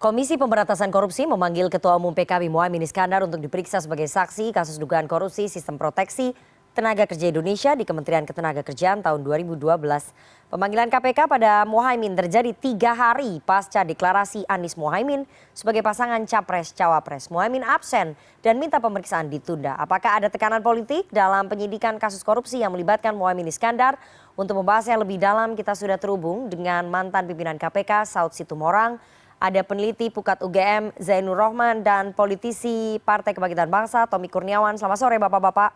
Komisi Pemberantasan Korupsi memanggil Ketua Umum PKB Muhaimin Iskandar untuk diperiksa sebagai saksi kasus dugaan korupsi sistem proteksi tenaga kerja Indonesia di Kementerian Ketenagakerjaan tahun 2012. Pemanggilan KPK pada Muhaimin terjadi 3 hari pasca deklarasi Anies Muhaimin sebagai pasangan Capres-Cawapres. Muhaimin absen dan minta pemeriksaan ditunda. Apakah ada tekanan politik dalam penyidikan kasus korupsi yang melibatkan Muhaimin Iskandar? Untuk membahasnya lebih dalam, kita sudah terhubung dengan mantan pimpinan KPK Saud Situmorang. Ada peneliti Pukat UGM Zainur Rohman dan politisi Partai Kebangkitan Bangsa Tommy Kurniawan. Selamat sore Bapak-Bapak.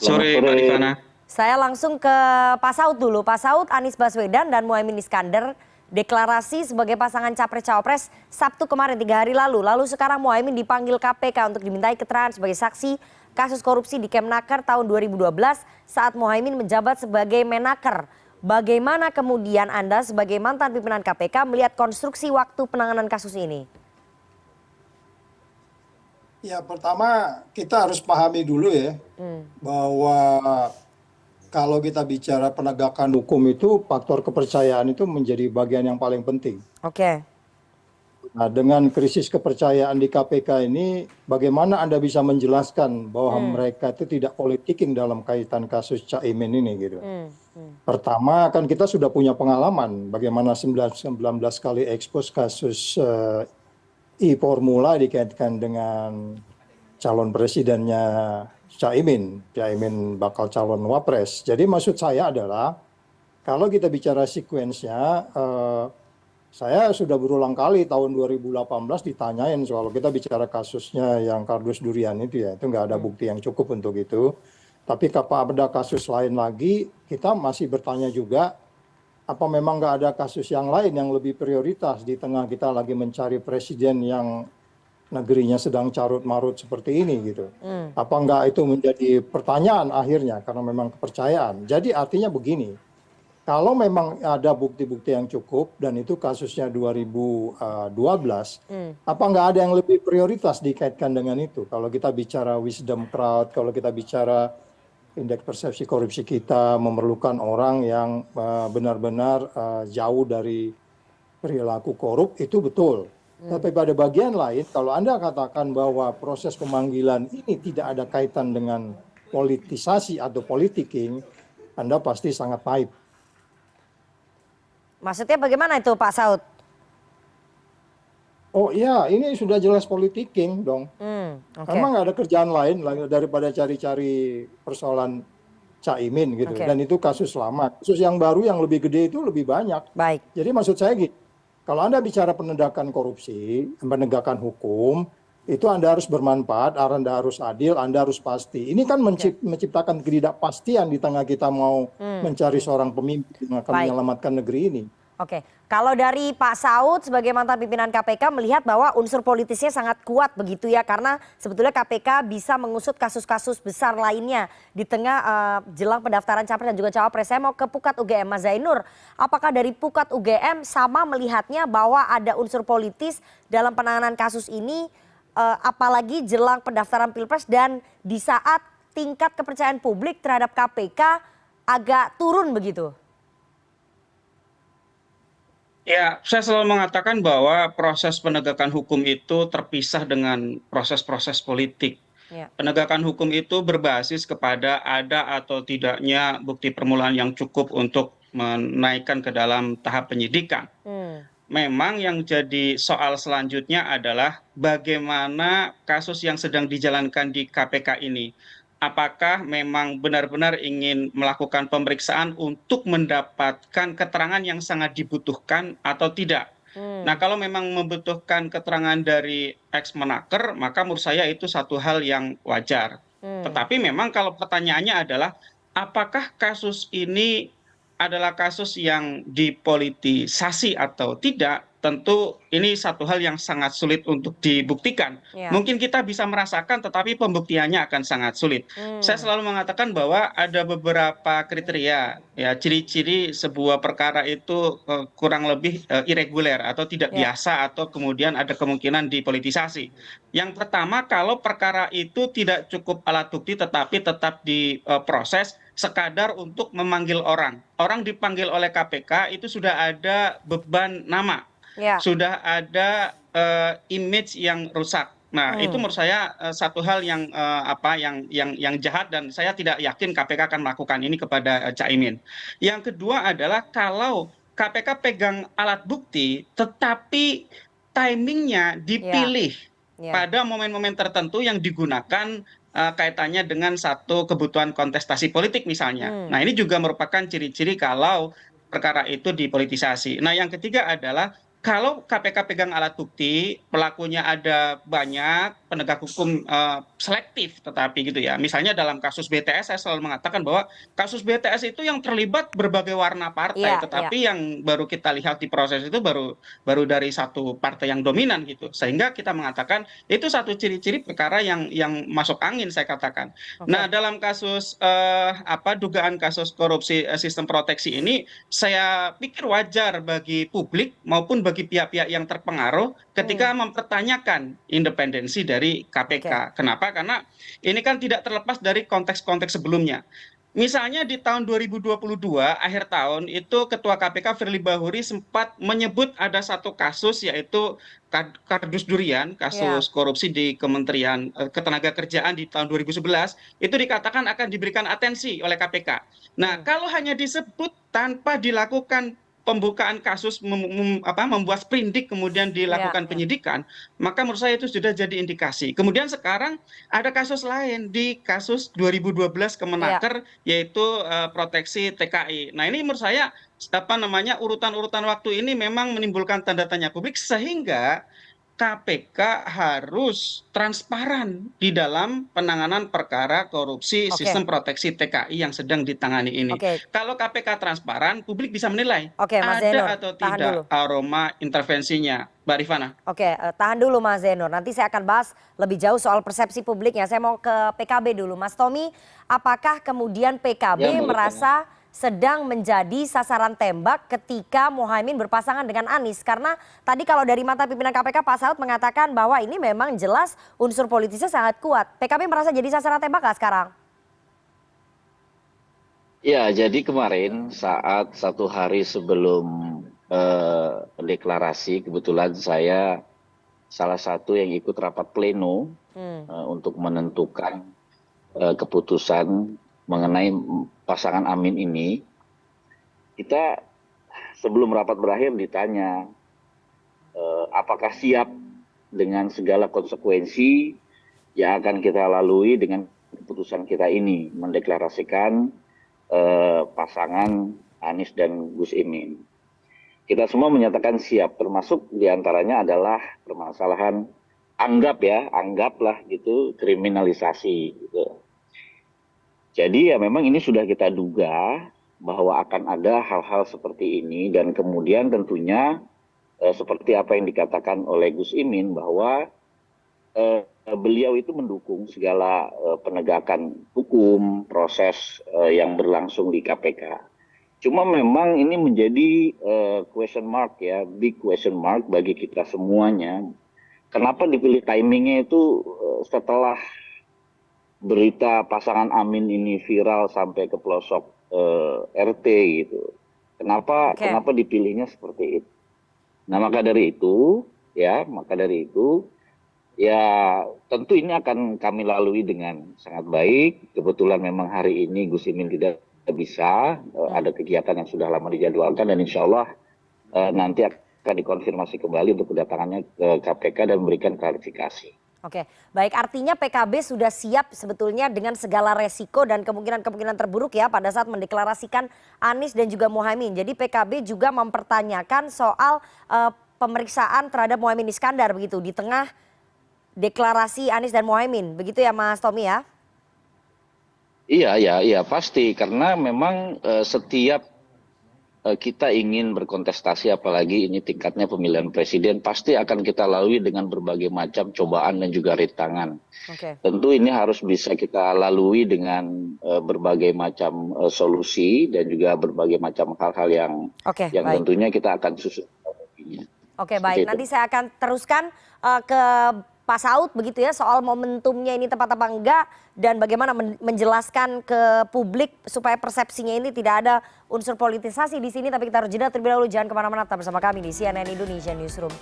Sore Mbak Rifana. Saya langsung ke Pak Saud dulu. Pak Saud, Anies Baswedan dan Muhaimin Iskandar deklarasi sebagai pasangan Capres-Cawapres Sabtu kemarin 3 hari lalu. Lalu sekarang Muhaimin dipanggil KPK untuk dimintai keterangan sebagai saksi kasus korupsi di Kemnaker tahun 2012 saat Muhaimin menjabat sebagai Menaker. Bagaimana kemudian Anda sebagai mantan pimpinan KPK melihat konstruksi waktu penanganan kasus ini? Ya, pertama kita harus pahami dulu ya bahwa kalau kita bicara penegakan hukum itu faktor kepercayaan itu menjadi bagian yang paling penting. Oke. Nah, dengan krisis kepercayaan di KPK ini, bagaimana Anda bisa menjelaskan bahwa mereka itu tidak politik dalam kaitan kasus Caimin ini gitu. Pertama kan kita sudah punya pengalaman bagaimana 19 kali ekspos kasus e-formula dikaitkan dengan calon presidennya Caimin bakal calon wapres. Jadi maksud saya adalah kalau kita bicara sekuensnya, saya sudah berulang kali tahun 2018 ditanyain soal kita bicara kasusnya yang kardus durian itu ya, itu nggak ada bukti yang cukup untuk itu. Tapi kalau ada kasus lain lagi, kita masih bertanya juga, apa memang nggak ada kasus yang lain yang lebih prioritas di tengah kita lagi mencari presiden yang negerinya sedang carut-marut seperti ini gitu. Apa nggak itu menjadi pertanyaan akhirnya karena memang kepercayaan. Jadi artinya begini, kalau memang ada bukti-bukti yang cukup dan itu kasusnya 2012, apa nggak ada yang lebih prioritas dikaitkan dengan itu? Kalau kita bicara wisdom crowd, kalau kita bicara indeks persepsi korupsi kita memerlukan orang yang benar-benar jauh dari perilaku korup, itu betul. Tapi pada bagian lain, kalau Anda katakan bahwa proses pemanggilan ini tidak ada kaitan dengan politisasi atau politicking, Anda pasti sangat naif. Maksudnya bagaimana itu Pak Saud? Oh iya, ini sudah jelas politicking dong. Karena nggak ada kerjaan lain daripada cari-cari persoalan Caimin gitu. Dan itu kasus lama. Kasus yang baru yang lebih gede itu lebih banyak. Baik. Jadi maksud saya gitu, kalau Anda bicara penegakan korupsi, penegakan hukum, itu Anda harus bermanfaat, Anda harus adil, Anda harus pasti. Ini kan menciptakan ketidakpastian di tengah kita mau mencari seorang pemimpin yang akan menyelamatkan negeri ini. Oke, kalau dari Pak Saud sebagai mantan pimpinan KPK melihat bahwa unsur politisnya sangat kuat begitu ya, karena sebetulnya KPK bisa mengusut kasus-kasus besar lainnya di tengah jelang pendaftaran capres dan juga cawapres. Saya mau ke Pukat UGM, Mas Zainur. Apakah dari Pukat UGM sama melihatnya bahwa ada unsur politis dalam penanganan kasus ini, apalagi jelang pendaftaran Pilpres dan di saat tingkat kepercayaan publik terhadap KPK agak turun begitu? Ya, saya selalu mengatakan bahwa proses penegakan hukum itu terpisah dengan proses-proses politik. Penegakan hukum itu berbasis kepada ada atau tidaknya bukti permulaan yang cukup untuk menaikkan ke dalam tahap penyidikan. Memang yang jadi soal selanjutnya adalah bagaimana kasus yang sedang dijalankan di KPK ini. Apakah memang benar-benar ingin melakukan pemeriksaan untuk mendapatkan keterangan yang sangat dibutuhkan atau tidak? Nah, kalau memang membutuhkan keterangan dari ex-Menaker, maka menurut saya itu satu hal yang wajar. Tetapi memang kalau pertanyaannya adalah, apakah kasus ini adalah kasus yang dipolitisasi atau tidak? Tentu ini satu hal yang sangat sulit untuk dibuktikan. Mungkin kita bisa merasakan, tetapi pembuktiannya akan sangat sulit. Saya selalu mengatakan bahwa ada beberapa kriteria, ya, ciri-ciri sebuah perkara itu kurang lebih irreguler atau tidak biasa atau kemudian ada kemungkinan dipolitisasi. Yang pertama, kalau perkara itu tidak cukup alat bukti tetapi tetap diproses sekadar untuk memanggil orang. Orang dipanggil oleh KPK itu sudah ada beban nama, sudah ada image yang rusak. Nah, itu menurut saya satu hal yang yang jahat, dan saya tidak yakin KPK akan melakukan ini kepada Caimin. Yang kedua adalah kalau KPK pegang alat bukti, tetapi timingnya dipilih pada momen-momen tertentu yang digunakan kaitannya dengan satu kebutuhan kontestasi politik misalnya. Nah, ini juga merupakan ciri-ciri kalau perkara itu dipolitisasi. Nah, yang ketiga adalah kalau KPK pegang alat bukti, pelakunya ada banyak, penegak hukum selektif tetapi gitu ya. Misalnya dalam kasus BTS saya selalu mengatakan bahwa kasus BTS itu yang terlibat berbagai warna partai, tetapi yang baru kita lihat di proses itu baru dari satu partai yang dominan gitu. Sehingga kita mengatakan itu satu ciri-ciri perkara yang masuk angin saya katakan. Nah, dalam kasus dugaan kasus korupsi sistem proteksi ini, saya pikir wajar bagi publik maupun bagi pihak-pihak yang terpengaruh ketika mempertanyakan independensi dari KPK. Kenapa? Karena ini kan tidak terlepas dari konteks-konteks sebelumnya. Misalnya di tahun 2022 akhir tahun itu Ketua KPK Firly Bahuri sempat menyebut ada satu kasus, yaitu kardus durian, kasus korupsi di Kementerian Ketenagakerjaan di tahun 2011, itu dikatakan akan diberikan atensi oleh KPK. Nah, kalau hanya disebut tanpa dilakukan pembukaan kasus, membuat sprindik kemudian dilakukan penyidikan, maka menurut saya itu sudah jadi indikasi. Kemudian sekarang ada kasus lain di kasus 2012 Kemenaker, yaitu proteksi TKI. Nah, ini menurut saya urutan-urutan waktu ini memang menimbulkan tanda tanya publik, sehingga KPK harus transparan di dalam penanganan perkara korupsi sistem proteksi TKI yang sedang ditangani ini. Kalau KPK transparan, publik bisa menilai ada atau tidak aroma intervensinya. Mbak Rifana. Tahan dulu Mas Zainur. Nanti saya akan bahas lebih jauh soal persepsi publiknya. Saya mau ke PKB dulu. Mas Tommy, apakah kemudian PKB merasa sedang menjadi sasaran tembak ketika Muhaimin berpasangan dengan Anies? Karena tadi kalau dari mantan pimpinan KPK Pak Saud mengatakan bahwa ini memang jelas unsur politisnya sangat kuat. PKB merasa jadi sasaran tembak nggak sekarang? Ya, jadi kemarin saat satu hari sebelum deklarasi, kebetulan saya salah satu yang ikut rapat pleno untuk menentukan keputusan mengenai pasangan Amin ini. Kita sebelum rapat berakhir ditanya apakah siap dengan segala konsekuensi yang akan kita lalui dengan keputusan kita ini, mendeklarasikan pasangan Anies dan Gus Imin. Kita semua menyatakan siap, termasuk diantaranya adalah permasalahan anggaplah gitu, kriminalisasi gitu. Jadi ya memang ini sudah kita duga bahwa akan ada hal-hal seperti ini, dan kemudian tentunya seperti apa yang dikatakan oleh Gus Imin bahwa beliau itu mendukung segala penegakan hukum, proses yang berlangsung di KPK. Cuma memang ini menjadi question mark ya, big question mark bagi kita semuanya. Kenapa dipilih timingnya itu setelah berita pasangan Amin ini viral sampai ke pelosok RT gitu. Kenapa dipilihnya seperti itu? Nah, maka dari itu ya tentu ini akan kami lalui dengan sangat baik. Kebetulan memang hari ini Gus Imin tidak bisa, ada kegiatan yang sudah lama dijadwalkan, dan insya Allah nanti akan dikonfirmasi kembali untuk kedatangannya ke KPK dan memberikan klarifikasi. Baik, artinya PKB sudah siap sebetulnya dengan segala resiko dan kemungkinan-kemungkinan terburuk ya pada saat mendeklarasikan Anies dan juga Muhaimin. Jadi PKB juga mempertanyakan soal pemeriksaan terhadap Muhaimin Iskandar begitu di tengah deklarasi Anies dan Muhaimin. Begitu ya Mas Tommy ya? Iya pasti, karena memang setiap kita ingin berkontestasi, apalagi ini tingkatnya pemilihan presiden, pasti akan kita lalui dengan berbagai macam cobaan dan juga rintangan. Tentu ini harus bisa kita lalui dengan berbagai macam solusi dan juga berbagai macam hal-hal yang tentunya kita akan susun. Baik, nanti saya akan teruskan ke Pak Saud begitu ya, soal momentumnya ini tepat apa enggak. dan bagaimana menjelaskan ke publik supaya persepsinya ini tidak ada unsur politisasi di sini. Tapi kita harus jeda terlebih dahulu, jangan kemana-mana, tetap bersama kami di CNN Indonesia Newsroom.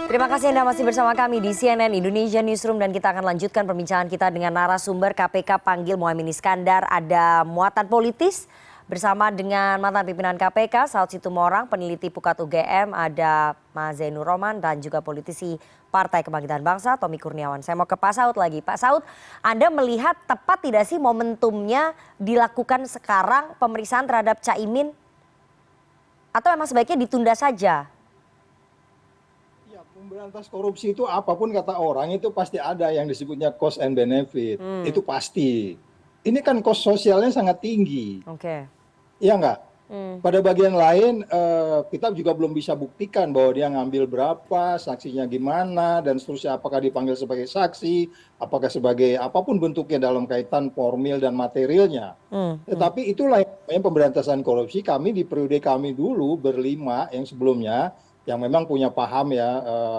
Terima kasih Anda masih bersama kami di CNN Indonesia Newsroom dan kita akan lanjutkan perbincangan kita dengan narasumber KPK panggil Muhaimin Iskandar. Ada muatan politis bersama dengan mantan pimpinan KPK Saud Situmorang, peneliti Pukat UGM, ada Mas Zainur Rohman dan juga politisi Partai Kebangkitan Bangsa Tommy Kurniawan. Saya mau ke Pak Saud lagi. Pak Saud, Anda melihat tepat tidak sih momentumnya dilakukan sekarang pemeriksaan terhadap Caimin? Atau memang sebaiknya ditunda saja? Pemberantas korupsi itu apapun kata orang itu pasti ada yang disebutnya cost and benefit. Itu pasti. Ini kan cost sosialnya sangat tinggi. Oke. Iya nggak? Pada bagian lain kita juga belum bisa buktikan bahwa dia ngambil berapa, saksinya gimana, dan seterusnya. Apakah dipanggil sebagai saksi, apakah sebagai apapun bentuknya dalam kaitan formil dan materialnya. Tetapi itulah yang pemberantasan korupsi kami di periode kami dulu berlima yang sebelumnya, yang memang punya paham ya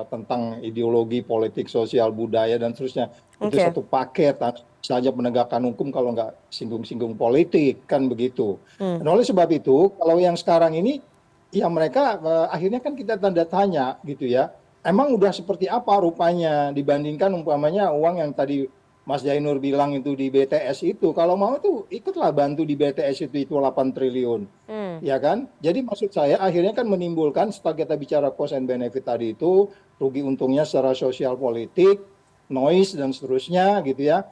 tentang ideologi politik sosial budaya dan seterusnya. Itu satu paket saja penegakan hukum kalau nggak singgung-singgung politik kan begitu. Dan oleh sebab itu kalau yang sekarang ini ya mereka akhirnya kan kita tanda tanya gitu ya, emang udah seperti apa rupanya dibandingkan umpamanya uang yang tadi Mas Zainur bilang itu di BTS itu, kalau mau tuh ikutlah bantu di BTS itu 8 triliun. Ya kan? Jadi maksud saya akhirnya kan menimbulkan setelah kita bicara cost and benefit tadi itu, rugi untungnya secara sosial politik, noise dan seterusnya gitu ya.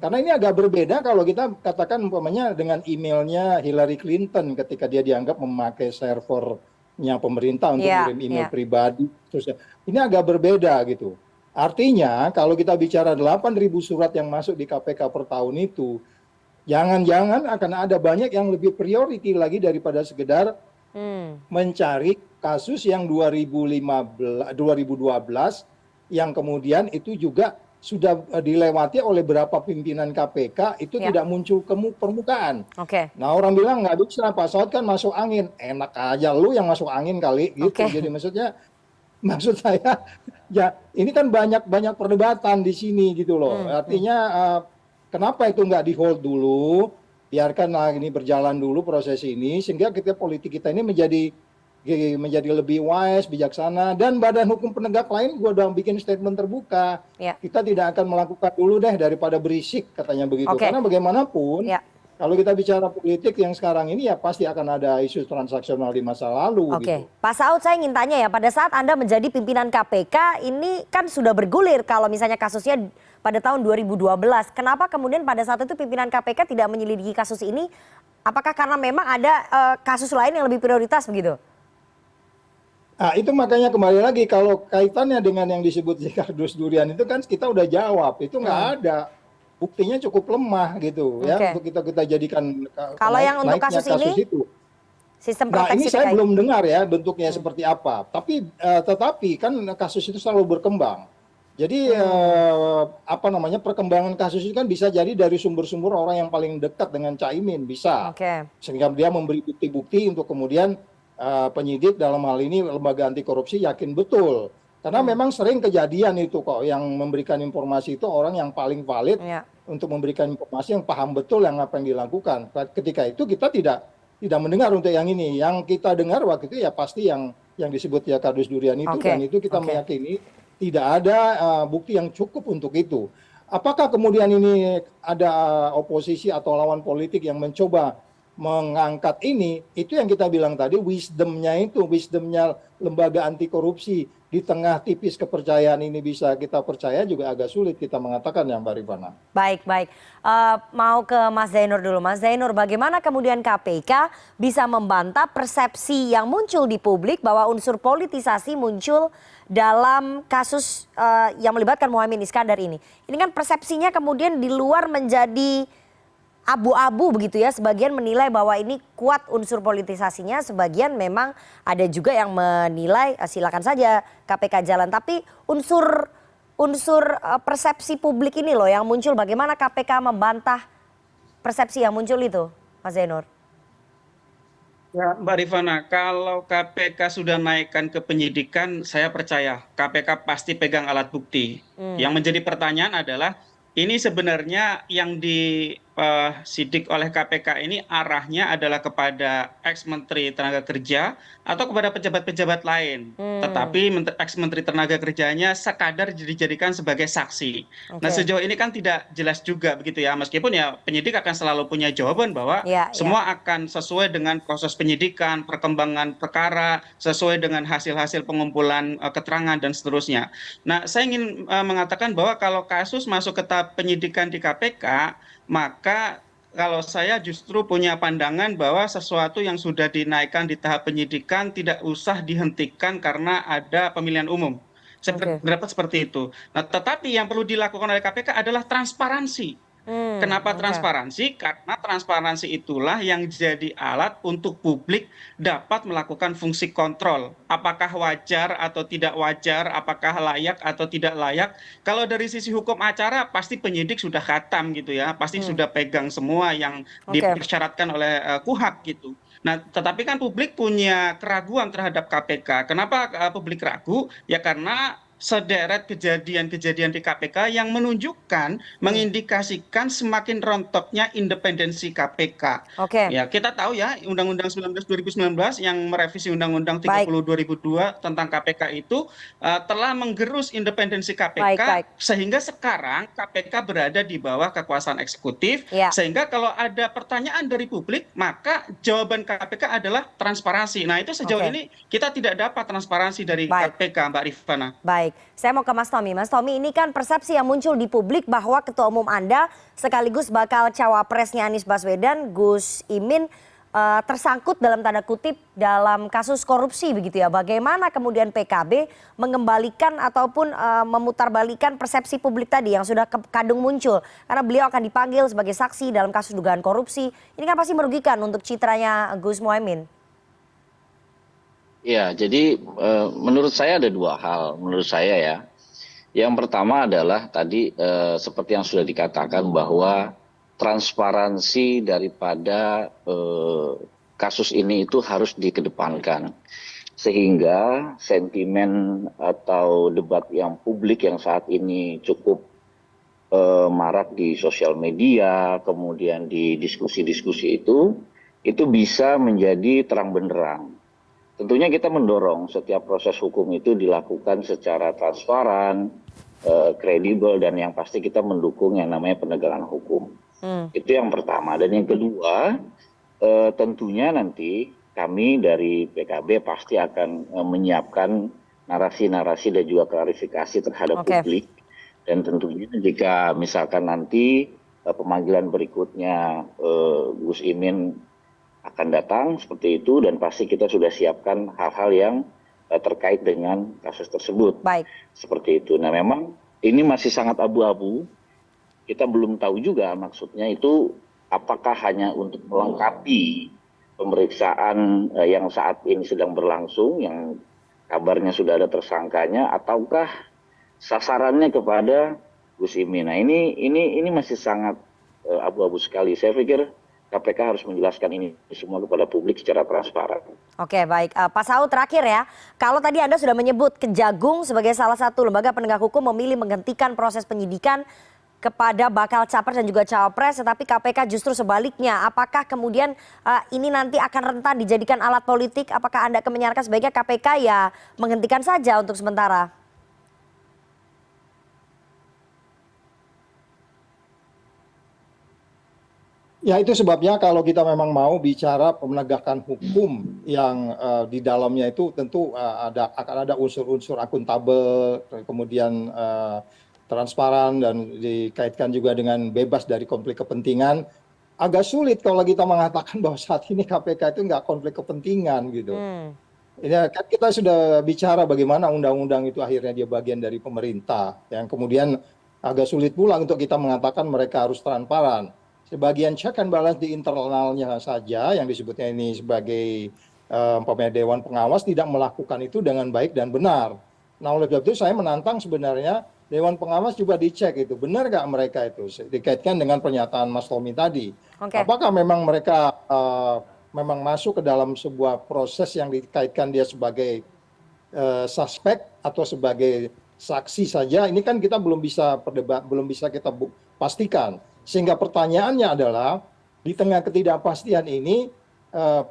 Karena ini agak berbeda kalau kita katakan umpamanya dengan emailnya Hillary Clinton ketika dia dianggap memakai servernya pemerintah untuk kirim email pribadi. Terusnya. Ini agak berbeda gitu. Artinya kalau kita bicara 8.000 surat yang masuk di KPK per tahun itu, jangan-jangan akan ada banyak yang lebih priority lagi daripada sekedar mencari kasus yang 2012 yang kemudian itu juga sudah dilewati oleh beberapa pimpinan KPK itu tidak muncul ke permukaan. Nah orang bilang nggak bisa, Pak Saud kan masuk angin. Enak aja lu yang masuk angin kali gitu. Jadi maksud saya ya ini kan banyak perdebatan di sini gitu loh. Artinya kenapa itu nggak di hold dulu, biarkanlah ini berjalan dulu proses ini sehingga politik kita ini menjadi lebih wise, bijaksana, dan badan hukum penegak lain gue udah bikin statement terbuka. Kita tidak akan melakukan dulu deh daripada berisik katanya begitu. Karena bagaimanapun kalau kita bicara politik yang sekarang ini ya pasti akan ada isu transaksional di masa lalu. Gitu. Pak Saud, saya ingin tanya ya, pada saat Anda menjadi pimpinan KPK ini kan sudah bergulir kalau misalnya kasusnya pada tahun 2012. Kenapa kemudian pada saat itu pimpinan KPK tidak menyelidiki kasus ini? Apakah karena memang ada kasus lain yang lebih prioritas begitu? Nah itu makanya kembali lagi kalau kaitannya dengan yang disebut Kardus Durian itu kan kita udah jawab, itu nggak ada. Buktinya cukup lemah gitu ya untuk kita jadikan kalau yang untuk kasus ini itu. Sistem proteksi. Nah ini saya belum dengar ya bentuknya seperti apa. Tetapi kan kasus itu selalu berkembang. Jadi perkembangan kasus itu kan bisa jadi dari sumber-sumber orang yang paling dekat dengan Caimin bisa. Sehingga dia memberi bukti-bukti untuk kemudian penyidik dalam hal ini lembaga anti korupsi yakin betul. Karena memang sering kejadian itu kok yang memberikan informasi itu orang yang paling valid untuk memberikan informasi yang paham betul yang apa yang dilakukan. Ketika itu kita tidak mendengar untuk yang ini. Yang kita dengar waktu itu ya pasti yang disebut ya Kardus Durian itu dan itu kita meyakini tidak ada bukti yang cukup untuk itu. Apakah kemudian ini ada oposisi atau lawan politik yang mencoba mengangkat ini, itu yang kita bilang tadi wisdomnya lembaga anti korupsi di tengah tipis kepercayaan ini bisa kita percaya juga agak sulit kita mengatakan ya Mbak Rifana. Baik. Mau ke Mas Zainur dulu. Mas Zainur, bagaimana kemudian KPK bisa membantah persepsi yang muncul di publik bahwa unsur politisasi muncul dalam kasus yang melibatkan Muhaimin Iskandar ini? Ini kan persepsinya kemudian di luar menjadi abu-abu begitu ya, sebagian menilai bahwa ini kuat unsur politisasinya, sebagian memang ada juga yang menilai silakan saja KPK jalan, tapi unsur persepsi publik ini loh yang muncul, bagaimana KPK membantah persepsi yang muncul itu, Mas Zainur? Ya, Mbak Rifana, kalau KPK sudah naikkan ke penyidikan, saya percaya KPK pasti pegang alat bukti. Yang menjadi pertanyaan adalah, ini sebenarnya yang disidik oleh KPK ini arahnya adalah kepada ex-menteri tenaga kerja atau kepada pejabat-pejabat lain. Tetapi ex-menteri tenaga kerjanya sekadar dijadikan sebagai saksi. Nah, Oke. sejauh ini kan tidak jelas juga begitu ya, meskipun ya penyidik akan selalu punya jawaban bahwa Ya, ya. semua akan sesuai dengan proses penyidikan, perkembangan perkara, sesuai dengan hasil-hasil pengumpulan keterangan dan seterusnya. Nah, saya ingin mengatakan bahwa kalau kasus masuk ke tahap penyidikan di KPK, maka kalau saya justru punya pandangan bahwa sesuatu yang sudah dinaikkan di tahap penyidikan tidak usah dihentikan karena ada pemilihan umum. Saya Oke. berpendapat seperti itu. Nah, tetapi yang perlu dilakukan oleh KPK adalah transparansi. Kenapa Oke. transparansi? Karena transparansi itulah yang jadi alat untuk publik dapat melakukan fungsi kontrol. Apakah wajar atau tidak wajar, apakah layak atau tidak layak. Kalau dari sisi hukum acara, pasti penyidik sudah khatam gitu ya, pasti sudah pegang semua yang Oke. dipersyaratkan oleh KUHAP gitu. Nah, tetapi kan publik punya keraguan terhadap KPK. Kenapa publik ragu? Ya karena sederet kejadian-kejadian di KPK yang menunjukkan, mengindikasikan semakin rontoknya independensi KPK. Oke. Ya, kita tahu ya Undang-Undang 19 2019 yang merevisi Undang-Undang Baik. 30 2002 tentang KPK itu telah menggerus independensi Baik, baik. KPK sehingga sekarang KPK berada di bawah kekuasaan eksekutif, Ya. sehingga kalau ada pertanyaan dari publik maka jawaban KPK adalah transparansi. Nah, itu sejauh Oke. ini kita tidak dapat transparansi dari Baik. KPK, Mbak Rifana. Baik, saya mau ke Mas Tommy. Mas Tommy, ini kan persepsi yang muncul di publik bahwa Ketua Umum Anda sekaligus bakal cawapresnya Anies Baswedan, Gus Imin, tersangkut dalam tanda kutip dalam kasus korupsi begitu ya. Bagaimana kemudian PKB mengembalikan ataupun memutarbalikan persepsi publik tadi yang sudah kadung muncul. Karena beliau akan dipanggil sebagai saksi dalam kasus dugaan korupsi. Ini kan pasti merugikan untuk citranya Gus Muhaimin. Ya, jadi menurut saya ada dua hal, menurut saya ya. Yang pertama adalah tadi seperti yang sudah dikatakan bahwa transparansi daripada kasus ini itu harus dikedepankan. Sehingga sentimen atau debat yang publik yang saat ini cukup marak di sosial media, kemudian di diskusi-diskusi itu bisa menjadi terang benderang. Tentunya kita mendorong setiap proses hukum itu dilakukan secara transparan, kredibel, dan yang pasti kita mendukung yang namanya penegakan hukum. Itu yang pertama. Dan yang kedua, tentunya nanti kami dari PKB pasti akan menyiapkan narasi-narasi dan juga klarifikasi terhadap publik. Dan tentunya jika misalkan nanti pemanggilan berikutnya Gus Imin akan datang seperti itu, dan pasti kita sudah siapkan hal-hal yang terkait dengan kasus tersebut. Baik. Seperti itu. Nah, memang ini masih sangat abu-abu. Kita belum tahu juga maksudnya itu apakah hanya untuk melengkapi pemeriksaan yang saat ini sedang berlangsung, yang kabarnya sudah ada tersangkanya, ataukah sasarannya kepada Gus Imin. Nah, ini masih sangat abu-abu sekali. Saya pikir KPK harus menjelaskan ini semua kepada publik secara transparan. Oke, baik. Pak Saud, terakhir ya. Kalau tadi Anda sudah menyebut Kejagung sebagai salah satu lembaga penegak hukum memilih menghentikan proses penyidikan kepada bakal capres dan juga cawapres, tetapi KPK justru sebaliknya. Apakah kemudian ini nanti akan rentan dijadikan alat politik? Apakah Anda akan menyarankan sebaiknya KPK ya menghentikan saja untuk sementara? Ya, itu sebabnya kalau kita memang mau bicara penegakan hukum yang di dalamnya itu tentu akan ada unsur-unsur akuntabel, kemudian transparan, dan dikaitkan juga dengan bebas dari konflik kepentingan. Agak sulit kalau kita mengatakan bahwa saat ini KPK itu nggak konflik kepentingan gitu. Ini kan kita sudah bicara bagaimana undang-undang itu akhirnya dia bagian dari pemerintah, yang kemudian agak sulit pula untuk kita mengatakan mereka harus transparan. Sebagian check and balance di internalnya saja yang disebutnya ini sebagai Dewan Pengawas tidak melakukan itu dengan baik dan benar. Nah, oleh sebab itu saya menantang sebenarnya Dewan Pengawas juga dicek itu, benar nggak mereka itu, dikaitkan dengan pernyataan Mas Tommy tadi. Apakah memang mereka memang masuk ke dalam sebuah proses yang dikaitkan dia sebagai suspek atau sebagai saksi saja, ini kan kita belum bisa kita pastikan. Sehingga pertanyaannya adalah di tengah ketidakpastian ini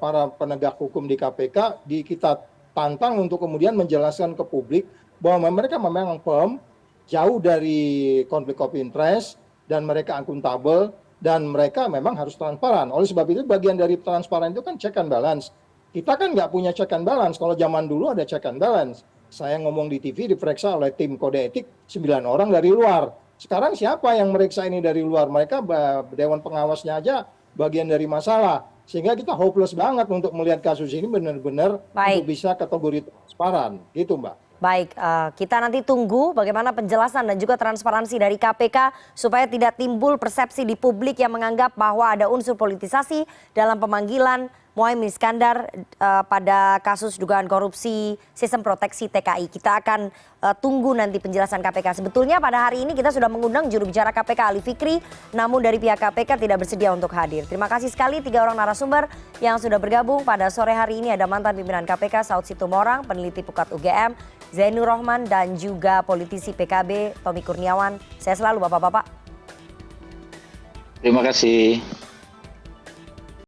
para penegak hukum di KPK kita tantang untuk kemudian menjelaskan ke publik bahwa mereka memang firm, jauh dari konflik of interest, dan mereka akuntabel, dan mereka memang harus transparan. Oleh sebab itu bagian dari transparan itu kan check and balance. Kita kan nggak punya check and balance. Kalau zaman dulu ada check and balance. Saya ngomong di TV diperiksa oleh tim kode etik 9 orang dari luar. Sekarang siapa yang meriksa ini dari luar? Mereka Dewan Pengawasnya aja bagian dari masalah. Sehingga kita hopeless banget untuk melihat kasus ini benar-benar untuk bisa kategori transparan. Gitu Mbak. Baik, kita nanti tunggu bagaimana penjelasan dan juga transparansi dari KPK supaya tidak timbul persepsi di publik yang menganggap bahwa ada unsur politisasi dalam pemanggilan Muhaimin Iskandar pada kasus dugaan korupsi sistem proteksi TKI. Kita akan tunggu nanti penjelasan KPK. Sebetulnya pada hari ini kita sudah mengundang juru bicara KPK Ali Fikri, namun dari pihak KPK tidak bersedia untuk hadir. Terima kasih sekali 3 orang narasumber yang sudah bergabung pada sore hari ini. Ada mantan pimpinan KPK Saud Situmorang, peneliti Pukat UGM, Zainur Rohman, dan juga politisi PKB Tommy Kurniawan. Saya selalu Bapak-Bapak. Terima kasih.